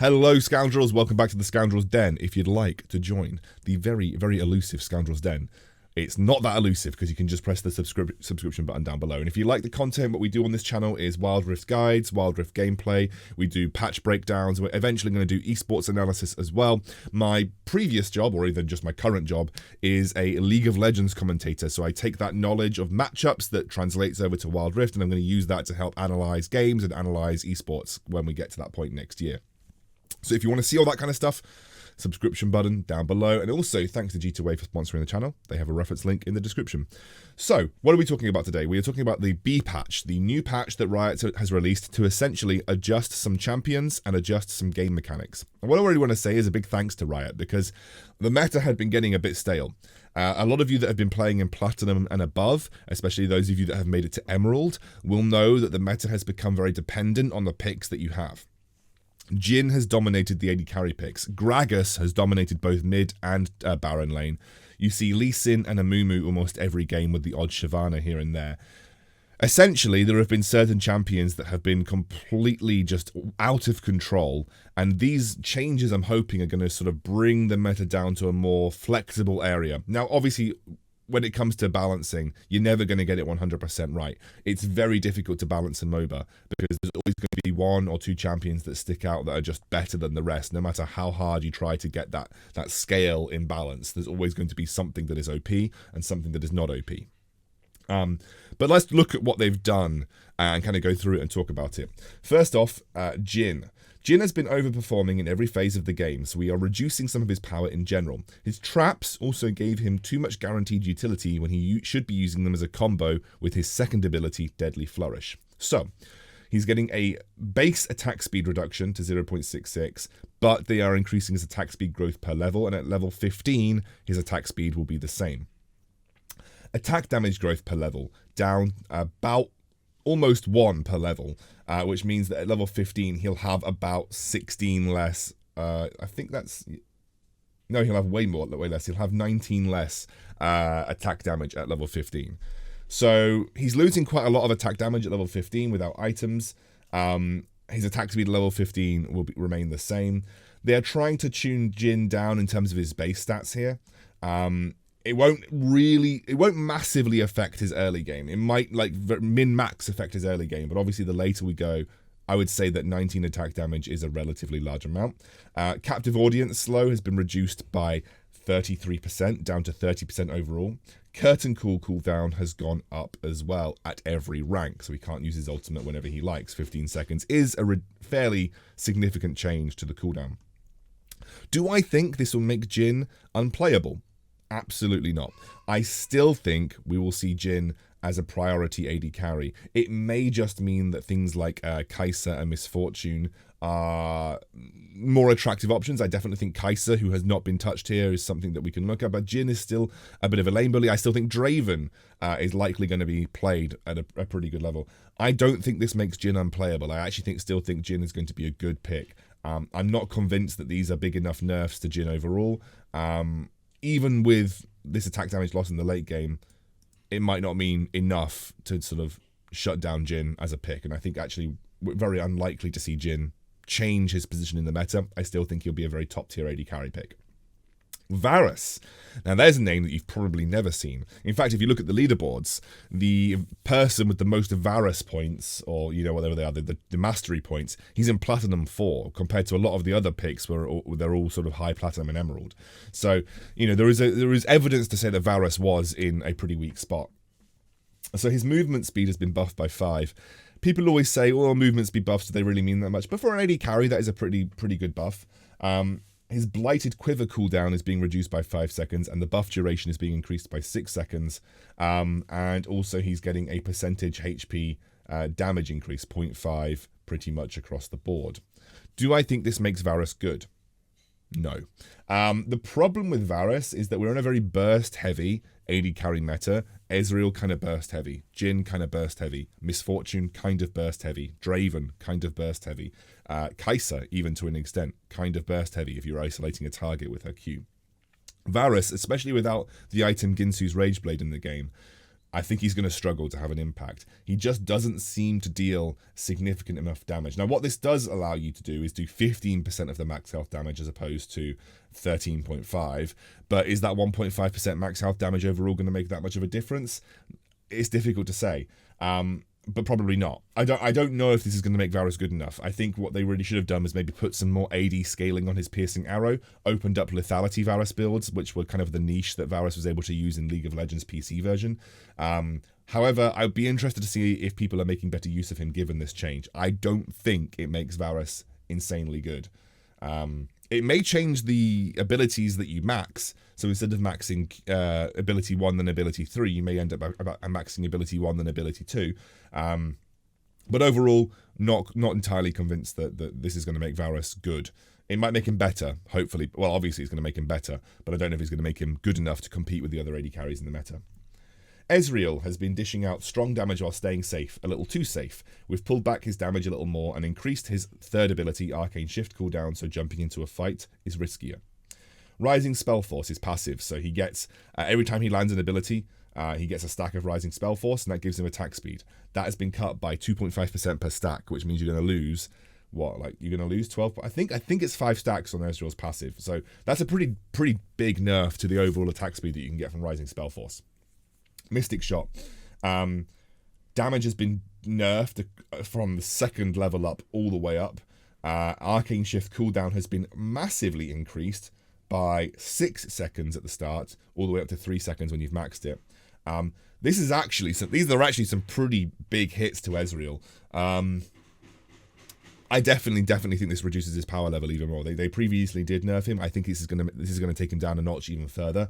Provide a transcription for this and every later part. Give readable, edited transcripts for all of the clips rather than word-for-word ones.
Hello, Scoundrels. Welcome back to the Scoundrels Den. If you'd like to join the very, very elusive Scoundrels Den, it's not that elusive because you can just press the subscription button down below. And if you like the content, what we do on this channel is Wild Rift guides, Wild Rift gameplay. We do patch breakdowns. We're eventually going to do esports analysis as well. My previous job, or even just my current job, is a League of Legends commentator. So I take that knowledge of matchups that translates over to Wild Rift, and I'm going to use that to help analyze games and analyze esports when we get to that point next year. So if you want to see all that kind of stuff, subscription button down below. And also, thanks to G2A for sponsoring the channel. They have a reference link in the description. So, what are we talking about today? We are talking about the B patch, the new patch that Riot has released to essentially adjust some champions and adjust some game mechanics. And what I really want to say is a big thanks to Riot, because the meta had been getting a bit stale. A lot of you that have been playing in Platinum and above, especially those of you that have made it to Emerald, will know that the meta has become very dependent on the picks that you have. Jhin has dominated the AD carry picks. GRAGAS has dominated both mid and Baron lane. You see Lee Sin and AMUMU almost every game with the odd Shyvana here and there. Essentially, there have been certain champions that have been completely just out of control, and these changes, I'm hoping, are going to sort of bring the meta down to a more flexible area. Now, obviously, when it comes to balancing, you're never going to get it 100% right. It's very difficult to balance in MOBA because there's always going to be one or two champions that stick out that are just better than the rest. No matter how hard you try to get that scale in balance, there's always going to be something that is OP and something that is not OP. But let's look at what they've done and kind of go through it and talk about it. First off, Jhin. Jhin has been overperforming in every phase of the game, so we are reducing some of his power in general. His traps also gave him too much guaranteed utility when he should be using them as a combo with his second ability, Deadly Flourish. So, he's getting a base attack speed reduction to 0.66, but they are increasing his attack speed growth per level, and at level 15, his attack speed will be the same. Attack damage growth per level, down about almost 1 per level, which means that at level 15 he'll have about 16 less. I think that's... No, he'll have way less. He'll have 19 less attack damage at level 15. So he's losing quite a lot of attack damage at level 15 without items. His attack speed at level 15 will remain the same. They are trying to tune Jhin down in terms of his base stats here. It won't massively affect his early game. It might like min-max affect his early game, but obviously the later we go, I would say that 19 attack damage is a relatively large amount. Captive Audience slow has been reduced by 33% down to 30% overall. Curtain Call cooldown has gone up as well at every rank, so he can't use his ultimate whenever he likes. 15 seconds is a fairly significant change to the cooldown. Do I think this will make Jhin unplayable? Absolutely not. I still think we will see Jhin as a priority AD carry. It may just mean that things like Kai'Sa and Misfortune are more attractive options. I definitely think Kai'Sa, who has not been touched here, is something that we can look at, but Jhin is still a bit of a lane bully. I still think Draven is likely going to be played at a pretty good level. I don't think this makes Jhin unplayable. I actually still think Jhin is going to be a good pick. I'm not convinced that these are big enough nerfs to Jhin overall. Even with this attack damage loss in the late game, it might not mean enough to sort of shut down Jhin as a pick. And I think actually we're very unlikely to see Jhin change his position in the meta. I still think he'll be a very top tier AD carry pick. Varus. Now there's a name that you've probably never seen. In fact, if you look at the leaderboards, the person with the most Varus points, or you know whatever they are, the mastery points, he's in Platinum 4 compared to a lot of the other picks where they're all sort of high Platinum and Emerald. So you know there is evidence to say that Varus was in a pretty weak spot. So his movement speed has been buffed by 5. People always say, "Oh, movement speed buffs, do they really mean that much?" But for an AD carry, that is a pretty good buff. His Blighted Quiver cooldown is being reduced by 5 seconds, and the buff duration is being increased by 6 seconds. And also he's getting a percentage HP damage increase, 0.5, pretty much across the board. Do I think this makes Varus good? No. The problem with Varus is that we're in a very burst-heavy AD carry meta. Ezreal kind of burst heavy. Jhin kind of burst heavy. Misfortune kind of burst heavy. Draven kind of burst heavy. Kai'Sa, even to an extent, kind of burst heavy if you're isolating a target with her Q. Varus, especially without the item Ginsu's Rageblade in the game, I think he's going to struggle to have an impact. He just doesn't seem to deal significant enough damage. Now, what this does allow you to do is do 15% of the max health damage as opposed to 13.5. But is that 1.5% max health damage overall going to make that much of a difference? It's difficult to say. But probably not. I don't know if this is going to make Varus good enough. I think what they really should have done was maybe put some more AD scaling on his piercing arrow, opened up lethality Varus builds, which were kind of the niche that Varus was able to use in League of Legends PC version. However, I'd be interested to see if people are making better use of him given this change. I don't think it makes Varus insanely good. It may change the abilities that you max. So instead of maxing ability 1 then ability 3, you may end up maxing ability 1 then ability 2. But overall, not entirely convinced that this is going to make Varus good. It might make him better, hopefully. Well, obviously it's going to make him better, but I don't know if it's going to make him good enough to compete with the other AD carries in the meta. Ezreal has been dishing out strong damage while staying safe, a little too safe. We've pulled back his damage a little more and increased his third ability, Arcane Shift cooldown, so jumping into a fight is riskier. Rising Spell Force is passive, so he gets, every time he lands an ability, he gets a stack of Rising Spell Force, and that gives him attack speed. That has been cut by 2.5% per stack, which means you're going to lose, you're going to lose 12, I think it's 5 stacks on Ezreal's passive, so that's a pretty big nerf to the overall attack speed that you can get from Rising Spell Force. Mystic Shot. Damage has been nerfed from the second level up all the way up. Arcane Shift cooldown has been massively increased by 6 seconds at the start, all the way up to 3 seconds when you've maxed it. These are actually some pretty big hits to Ezreal. I definitely think this reduces his power level even more. They previously did nerf him. I think this is gonna take him down a notch even further.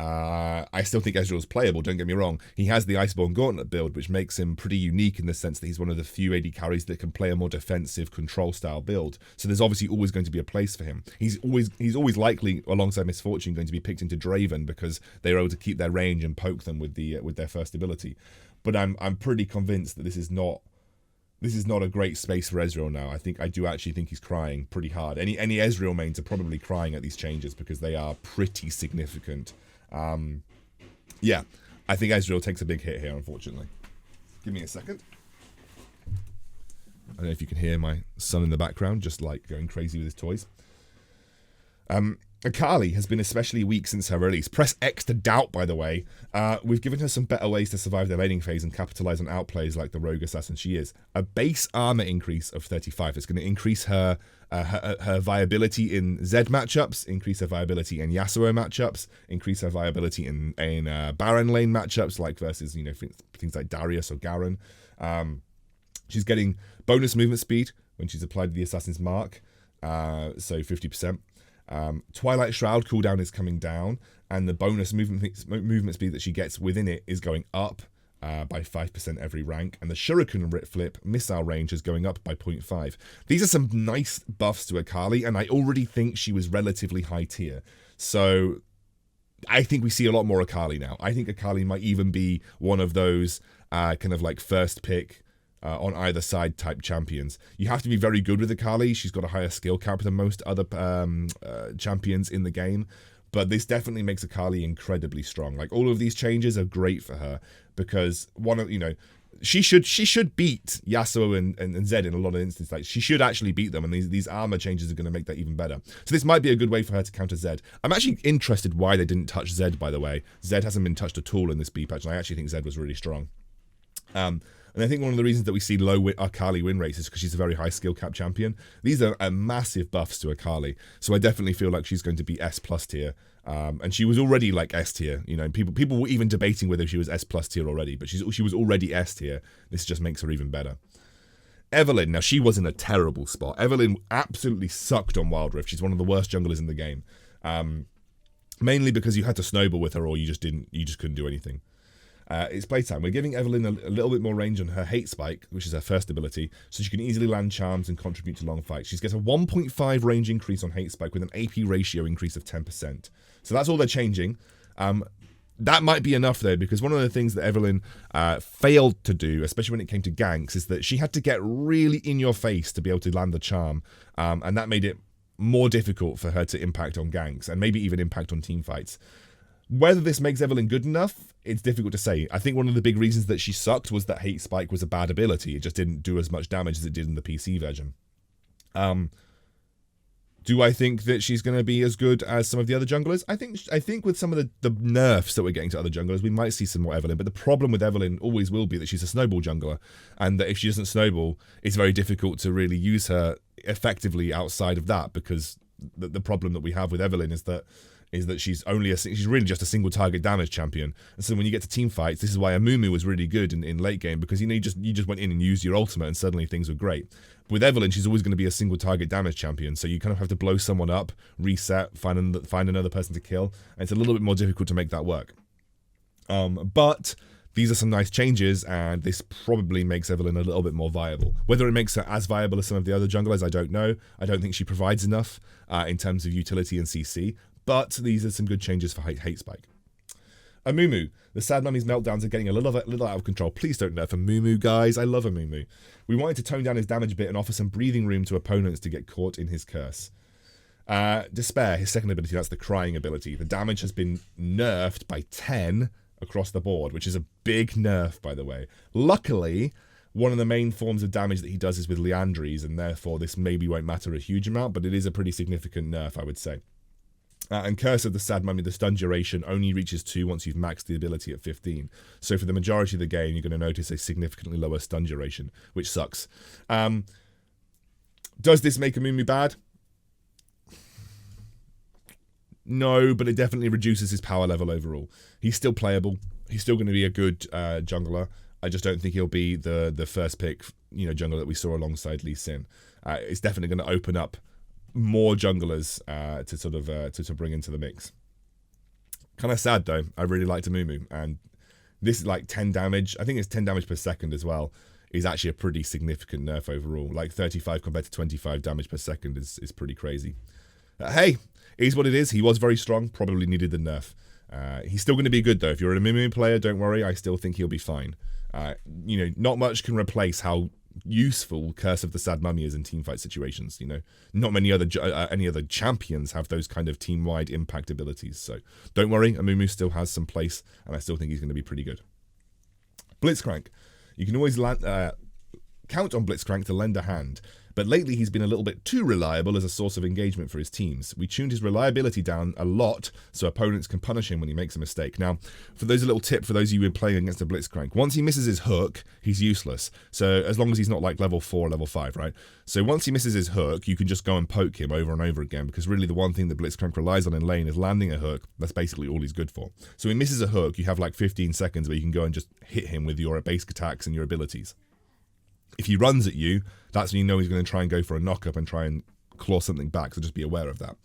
I still think Ezreal's playable, don't get me wrong. He has the Iceborne Gauntlet build, which makes him pretty unique in the sense that he's one of the few AD carries that can play a more defensive control style build. So there's obviously always going to be a place for him. He's always likely, alongside Misfortune, going to be picked into Draven because they're able to keep their range and poke them with their first ability. But I'm pretty convinced that this is not a great space for Ezreal now. I do actually think he's crying pretty hard. Any Ezreal mains are probably crying at these changes because they are pretty significant. Yeah, I think Ezreal takes a big hit here, unfortunately. Give me a second. I don't know if you can hear my son in the background, just like going crazy with his toys. Akali has been especially weak since her release. Press X to doubt, by the way. We've given her some better ways to survive their laning phase and capitalize on outplays like the rogue assassin she is. A base armor increase of 35 is going to increase her viability in Zed matchups, increase her viability in Yasuo matchups, increase her viability in Baron lane matchups, like versus things like Darius or Garen. She's getting bonus movement speed when she's applied the Assassin's Mark, so 50%. Twilight Shroud cooldown is coming down, and the bonus movement speed that she gets within it is going up by 5% every rank, and the Shuriken Rip Flip missile range is going up by 0.5. These are some nice buffs to Akali, and I already think she was relatively high tier. So I think we see a lot more Akali now. I think Akali might even be one of those kind of like first pick on either side type champions. You have to be very good with Akali. She's got a higher skill cap than most other champions in the game, but this definitely makes Akali incredibly strong. Like, all of these changes are great for her because she should beat Yasuo and Zed in a lot of instances. Like, she should actually beat them, and these armor changes are going to make that even better. So this might be a good way for her to counter Zed. I'm actually interested why they didn't touch Zed, by the way. Zed hasn't been touched at all in this B patch, and I actually think Zed was really strong. And I think one of the reasons that we see low Akali win rates is because she's a very high skill cap champion. These are massive buffs to Akali, so I definitely feel like she's going to be S+ tier. And she was already like S tier. People were even debating whether she was S+ tier already, but she was already S tier. This just makes her even better. Evelynn, now she was in a terrible spot. Evelynn absolutely sucked on Wild Rift. She's one of the worst junglers in the game, mainly because you had to snowball with her, or you just couldn't do anything. It's playtime. We're giving Evelynn a little bit more range on her Hate Spike, which is her first ability, so she can easily land charms and contribute to long fights. She's got a 1.5 range increase on Hate Spike with an AP ratio increase of 10%. So that's all they're changing. That might be enough, though, because one of the things that Evelynn failed to do, especially when it came to ganks, is that she had to get really in your face to be able to land the charm, and that made it more difficult for her to impact on ganks, and maybe even impact on team fights. Whether this makes Evelyn good enough, it's difficult to say. I think one of the big reasons that she sucked was that Hate Spike was a bad ability. It just didn't do as much damage as it did in the PC version. Do I think that she's going to be as good as some of the other junglers? I think with some of the nerfs that we're getting to other junglers, we might see some more Evelyn. But the problem with Evelyn always will be that she's a snowball jungler, and that if she doesn't snowball, it's very difficult to really use her effectively outside of that, because the problem that we have with Evelyn is that she's really just a single target damage champion. And so when you get to team fights, this is why AMUMU was really good in late game, because you just went in and used your ultimate and suddenly things were great. With Evelyn, she's always going to be a single target damage champion, so you kind of have to blow someone up, reset, find another person to kill, and it's a little bit more difficult to make that work. But these are some nice changes, and this probably makes Evelyn a little bit more viable. Whether it makes her as viable as some of the other junglers, I don't know. I don't think she provides enough in terms of utility and CC, but these are some good changes for Hate Spike. AMUMU. The Sad Mummy's meltdowns are getting a little out of control. Please don't nerf AMUMU, guys. I love AMUMU. We wanted to tone down his damage a bit and offer some breathing room to opponents to get caught in his curse. Despair, his second ability, that's the crying ability. The damage has been nerfed by 10 across the board, which is a big nerf, by the way. Luckily, one of the main forms of damage that he does is with Liandry's, and therefore this maybe won't matter a huge amount, but it is a pretty significant nerf, I would say. And Curse of the Sad Mummy, the stun duration only reaches 2 once you've maxed the ability at 15. So for the majority of the game, you're going to notice a significantly lower stun duration, which sucks. Does this make AMUMU bad? No, but it definitely reduces his power level overall. He's still playable. He's still going to be a good jungler. I just don't think he'll be the first pick, jungler that we saw alongside Lee Sin. It's definitely going to open up more junglers to bring into the mix. Kind of sad though. I really liked AMUMU, and this is like 10 damage. I think it's 10 damage per second as well. Is actually a pretty significant nerf overall. Like 35 compared to 25 damage per second is pretty crazy. Hey, it is what it is. He was very strong. Probably needed the nerf. He's still going to be good though. If you're an AMUMU player, don't worry. I still think he'll be fine. Not much can replace how useful Curse of the Sad Mummy is in teamfight situations. Not many other any other champions have those kind of team-wide impact abilities. So don't worry, AMUMU still has some place, and I still think he's going to be pretty good. BLITZCANK. You can always count on BLITZCANK to lend a hand, but lately he's been a little bit too reliable as a source of engagement for his teams. We tuned his reliability down a lot so opponents can punish him when he makes a mistake. Now, a little tip for those of you who are playing against a BLITZCANK, once he misses his hook, he's useless. So as long as he's not like level 4 or level 5, right? So once he misses his hook, you can just go and poke him over and over again, because really the one thing that BLITZCANK relies on in lane is landing a hook. That's basically all he's good for. So he misses a hook, you have like 15 seconds where you can go and just hit him with your basic attacks and your abilities. If he runs at you, that's when you know he's going to try and go for a knock-up and try and claw something back, so just be aware of that.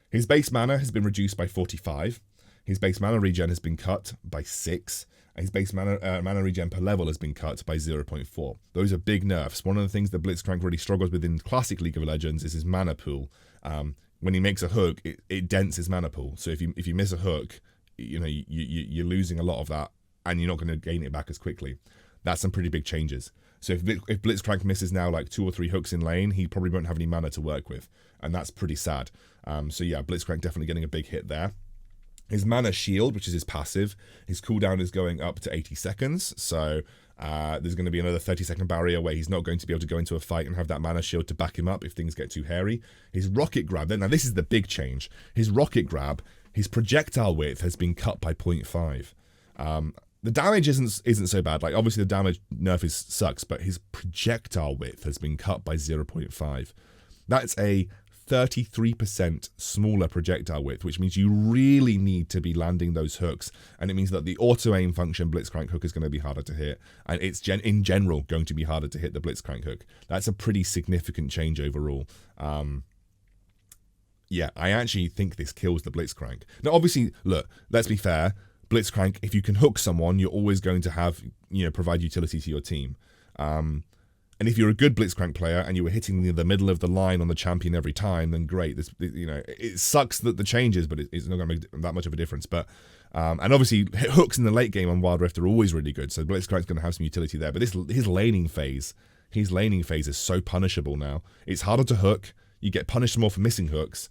His base mana has been reduced by 45. His base mana regen has been cut by 6. And his base mana regen per level has been cut by 0.4. Those are big nerfs. One of the things that BLITZCANK really struggles with in classic League of Legends is his mana pool. When he makes a hook, it dents his mana pool. So if you miss a hook, you're losing a lot of that, and you're not going to gain it back as quickly. That's some pretty big changes. So if BLITZCANK misses now like 2 or 3 hooks in lane, he probably won't have any mana to work with, and that's pretty sad. So yeah, BLITZCANK definitely getting a big hit there. His mana shield, which is his passive, his cooldown is going up to 80 seconds. So there's going to be another 30-second barrier where he's not going to be able to go into a fight and have that mana shield to back him up if things get too hairy. His rocket grab, now this is the big change. His rocket grab, his projectile width has been cut by 0.5. The damage isn't so bad. Like obviously the damage nerf sucks, but his projectile width has been cut by 0.5. That's a 33% smaller projectile width, which means you really need to be landing those hooks, and it means that the auto aim function BLITZCANK hook is going to be harder to hit, and it's in general going to be harder to hit the BLITZCANK hook. That's a pretty significant change overall. Yeah, I actually think this kills the BLITZCANK. Now obviously, look, let's be fair. BLITZCANK, if you can hook someone, you're always going to have, provide utility to your team. And if you're a good BLITZCANK player and you were hitting the middle of the line on the champion every time, then great. It sucks that the changes, but it's not going to make that much of a difference. But and obviously hooks in the late game on Wild Rift are always really good, so BLITZCRANK's going to have some utility there. But his laning phase is so punishable now. It's harder to hook. You get punished more for missing hooks.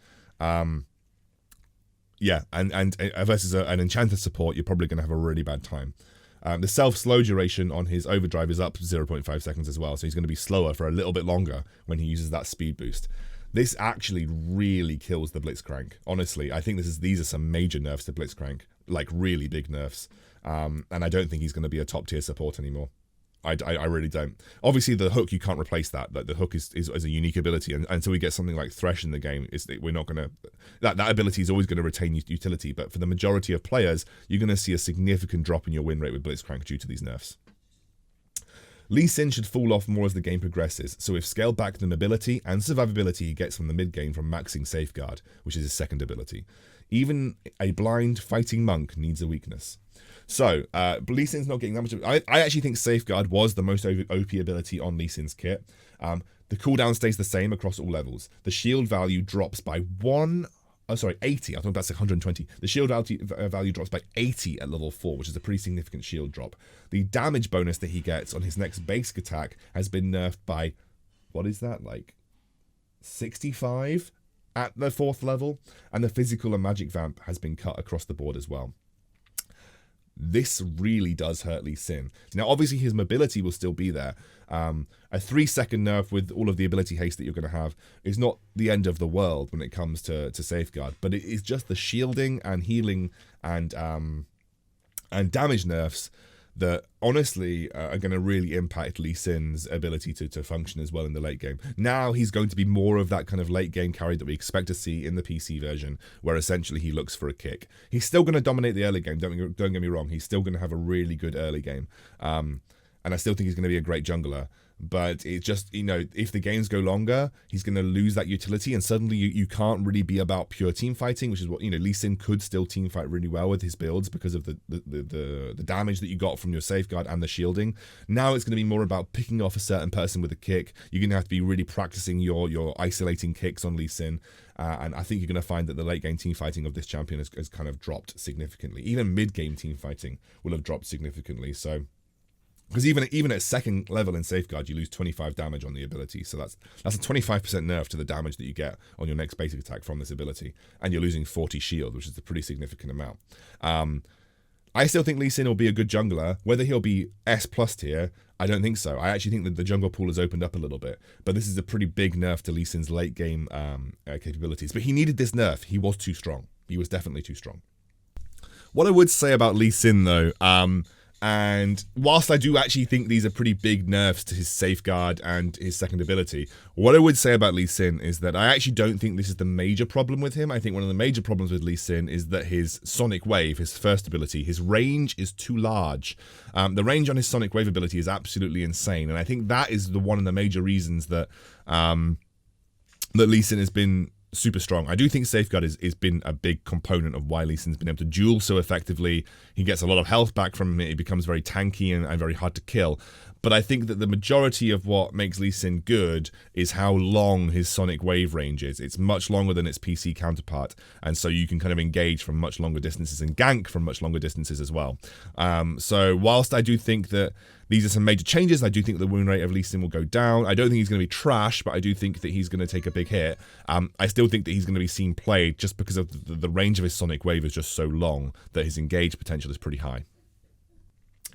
Yeah, and versus an enchanted support, you're probably going to have a really bad time. The self-slow duration on his overdrive is up 0.5 seconds as well, so he's going to be slower for a little bit longer when he uses that speed boost. This actually really kills the BLITZCANK. Honestly, I think these are some major nerfs to BLITZCANK, like really big nerfs. And I don't think he's going to be a top tier support anymore. I really don't. Obviously, the hook, you can't replace that. Like, the hook is a unique ability, and until we get something like Thresh in the game, we're not going to... That ability is always going to retain utility, but for the majority of players, you're going to see a significant drop in your win rate with BLITZCANK due to these nerfs. Lee Sin should fall off more as the game progresses, so we've scaled back the mobility and survivability he gets from the mid game from maxing Safeguard, which is his second ability. Even a blind fighting monk needs a weakness. So, Lee Sin's not getting that much of... I actually think Safeguard was the most OP ability on Lee Sin's kit. The cooldown stays the same across all levels. The shield value drops by 80. I thought that's 120. The shield value drops by 80 at level 4, which is a pretty significant shield drop. The damage bonus that he gets on his next basic attack has been nerfed by... What is that? Like 65 at the 4th level. And the physical and magic vamp has been cut across the board as well. This really does hurt Lee Sin. Now, obviously, his mobility will still be there. A 3-second nerf with all of the ability haste that you're going to have is not the end of the world when it comes to Safeguard, but it is just the shielding and healing and damage nerfs that honestly are going to really impact Lee Sin's ability to function as well in the late game. Now he's going to be more of that kind of late game carry that we expect to see in the PC version, where essentially he looks for a kick. He's still going to dominate the early game, don't get me wrong. He's still going to have a really good early game. And I still think he's going to be a great jungler. But it just, if the games go longer, he's going to lose that utility, and suddenly you can't really be about pure team fighting, which is what, Lee Sin could still team fight really well with his builds because of the damage that you got from your Safeguard and the shielding. Now it's going to be more about picking off a certain person with a kick. You're going to have to be really practicing your isolating kicks on Lee Sin, and I think you're going to find that the late game team fighting of this champion has kind of dropped significantly. Even mid game team fighting will have dropped significantly, so... Because even at second level in Safeguard, you lose 25 damage on the ability. So that's a 25% nerf to the damage that you get on your next basic attack from this ability. And you're losing 40 shield, which is a pretty significant amount. I still think Lee Sin will be a good jungler. Whether he'll be S+ tier, I don't think so. I actually think that the jungle pool has opened up a little bit. But this is a pretty big nerf to Lee Sin's late game capabilities. But he needed this nerf. He was too strong. He was definitely too strong. What I would say about Lee Sin, though... And whilst I do actually think these are pretty big nerfs to his Safeguard and his second ability, what I would say about Lee Sin is that I actually don't think this is the major problem with him. I think one of the major problems with Lee Sin is that his Sonic Wave, his first ability, his range is too large. The range on his Sonic Wave ability is absolutely insane, and I think that is one of the major reasons that that Lee Sin has been super strong. I do think Safeguard has been a big component of why Lee Sin's been able to duel so effectively. He gets a lot of health back from it. He becomes very tanky and very hard to kill. But I think that the majority of what makes Lee Sin good is how long his Sonic Wave range is. It's much longer than its PC counterpart, and so you can kind of engage from much longer distances and gank from much longer distances as well. So whilst I do think that these are some major changes, I do think the win rate of Lee Sin will go down. I don't think he's going to be trash, but I do think that he's going to take a big hit. I still think that he's going to be seen played just because of the range of his Sonic Wave is just so long that his engage potential is pretty high.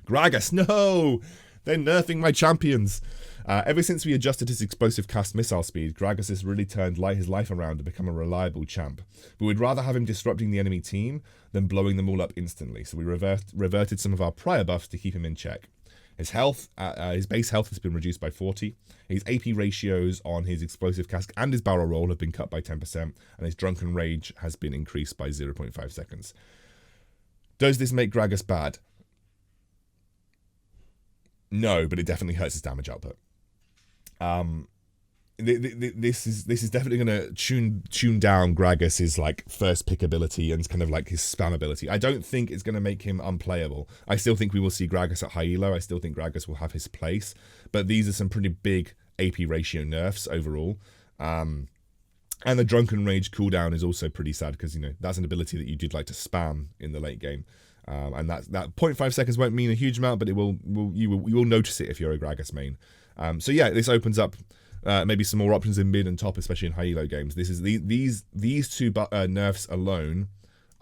GRAGAS, no! They're nerfing my champions. Ever since we adjusted his explosive cast missile speed, GRAGAS has really turned his life around to become a reliable champ. But we'd rather have him disrupting the enemy team than blowing them all up instantly, so we reverted some of our prior buffs to keep him in check. His health, his base health has been reduced by 40. His AP ratios on his explosive cask and his barrel roll have been cut by 10%, and his drunken rage has been increased by 0.5 seconds. Does this make GRAGAS bad? No, but it definitely hurts his damage output. This is definitely going to tune down GRAGAS's like first pick ability and kind of like his spam ability. I don't think it's going to make him unplayable. I still think we will see GRAGAS at high elo. I still think GRAGAS will have his place, but these are some pretty big AP ratio nerfs overall. And the drunken rage cooldown is also pretty sad because that's an ability that you did like to spam in the late game. And that 0.5 seconds won't mean a huge amount, but you will notice it if you're a GRAGAS main. So yeah, this opens up maybe some more options in mid and top, especially in high elo games. These two nerfs alone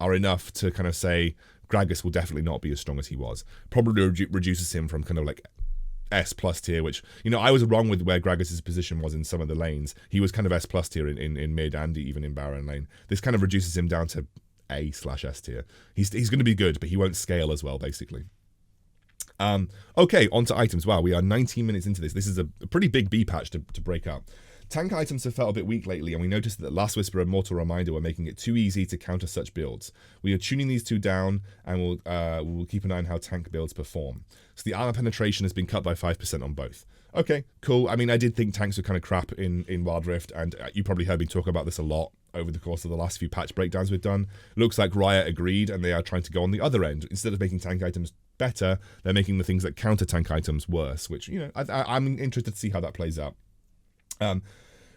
are enough to kind of say GRAGAS will definitely not be as strong as he was. Probably reduces him from kind of like S+ tier, which, you know, I was wrong with where GRAGAS' position was in some of the lanes. He was kind of S+ tier in mid and even in Baron lane. This kind of reduces him down to A/S tier. He's going to be good, but he won't scale as well, basically. Okay, on to items. Wow, we are 19 minutes into this. This is a pretty big B patch to break up. Tank items have felt a bit weak lately, and we noticed that Last Whisper and Mortal Reminder were making it too easy to counter such builds. We are tuning these two down, and we'll keep an eye on how tank builds perform. So the armor penetration has been cut by 5% on both. Okay, cool. I mean, I did think tanks were kind of crap in Wild Rift, and you probably heard me talk about this a lot over the course of the last few patch breakdowns we've done. Looks like Riot agreed, and they are trying to go on the other end. Instead of making tank items better, they're making the things that counter tank items worse, which, you know, I'm interested to see how that plays out.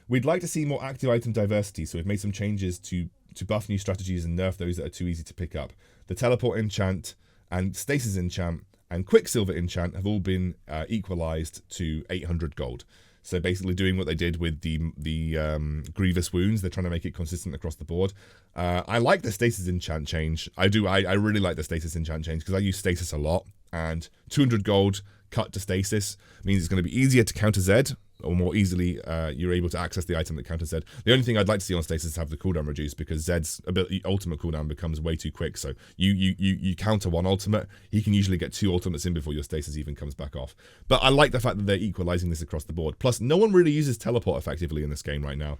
We'd like to see more active item diversity, so we've made some changes to buff new strategies and nerf those that are too easy to pick up. The teleport enchant and stasis enchant and quicksilver enchant have all been equalized to 800 gold. So basically doing what they did with the grievous wounds, they're trying to make it consistent across the board. I like the stasis enchant change. I really like the stasis enchant change because I use stasis a lot, and 200 gold cut to stasis means it's going to be easier to counter Z, or more easily you're able to access the item that counters Z. The only thing I'd like to see on stasis is have the cooldown reduced, because Zed's ultimate cooldown becomes way too quick. So you counter one ultimate, he can usually get 2 ultimates in before your stasis even comes back off. But I like the fact that they're equalizing this across the board. Plus, no one really uses teleport effectively in this game right now.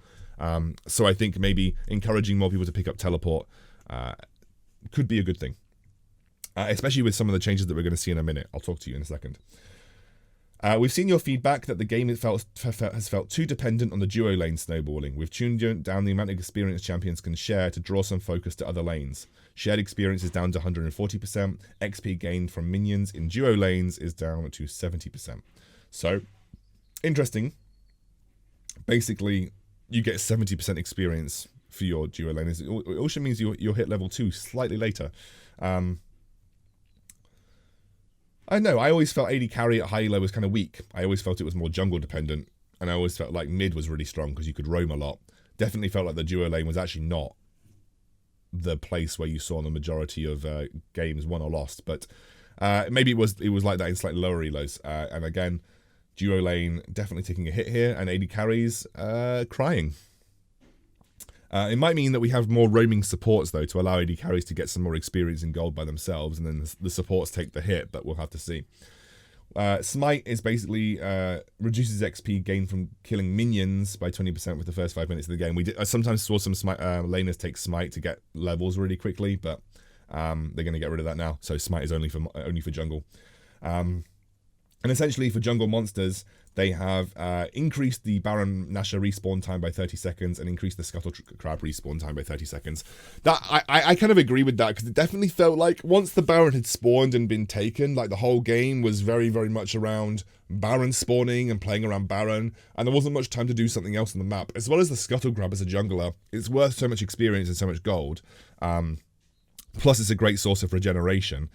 So I think maybe encouraging more people to pick up teleport could be a good thing. Especially with some of the changes that we're going to see in a minute. I'll talk to you in a second. We've seen your feedback that the game has felt too dependent on the duo lane snowballing. We've tuned down the amount of experience champions can share to draw some focus to other lanes. Shared experience is down to 140%. XP gained from minions in duo lanes is down to 70%. So, interesting. Basically, you get 70% experience for your duo lane. It also means you'll hit level 2 slightly later. I know, I always felt AD carry at high elo was kind of weak. I always felt it was more jungle dependent, and I always felt like mid was really strong because you could roam a lot. Definitely felt like the duo lane was actually not the place where you saw the majority of games won or lost, but maybe it was like that in slightly lower elos. And again, duo lane definitely taking a hit here, and AD carries crying. It might mean that we have more roaming supports, though, to allow AD carries to get some more experience in gold by themselves, and then the supports take the hit, but we'll have to see. Smite is basically reduces XP gained from killing minions by 20% with the first 5 minutes of the game. I sometimes saw some Smite, laners take Smite to get levels really quickly, but they're going to get rid of that now, so Smite is only for jungle. And essentially for jungle monsters, they have increased the Baron Nashor respawn time by 30 seconds and increased the Scuttle Crab respawn time by 30 seconds. That I kind of agree with that, because it definitely felt like once the Baron had spawned and been taken, like the whole game was very, very much around Baron spawning and playing around Baron, and there wasn't much time to do something else on the map. As well as the Scuttle Crab as a jungler, it's worth so much experience and so much gold. Plus, it's a great source of regeneration.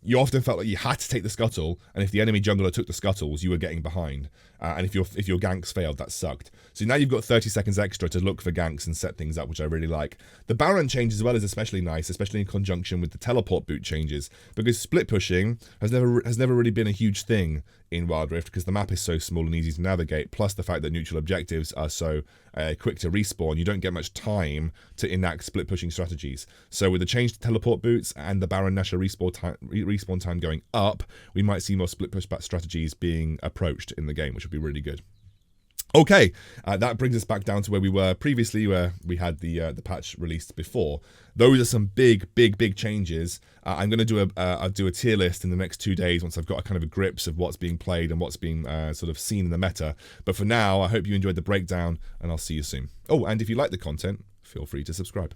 You often felt like you had to take the scuttle, and if the enemy jungler took the scuttles, you were getting behind. And if your ganks failed, that sucked. So now you've got 30 seconds extra to look for ganks and set things up, which I really like. The Baron change as well is especially nice, especially in conjunction with the teleport boot changes, because split pushing has never really been a huge thing in Wild Rift, because the map is so small and easy to navigate, plus the fact that neutral objectives are so quick to respawn, you don't get much time to enact split pushing strategies. So with the change to teleport boots and the Baron Nashor respawn time going up, we might see more split pushback strategies being approached in the game, which would be really good. Okay, that brings us back down to where we were previously, where we had the patch released before. Those are some big changes. I'm going to do a tier list in the next 2 days once I've got a kind of a grips of what's being played and what's being sort of seen in the meta. But for now, I hope you enjoyed the breakdown, and I'll see you soon. Oh, and if you like the content, feel free to subscribe.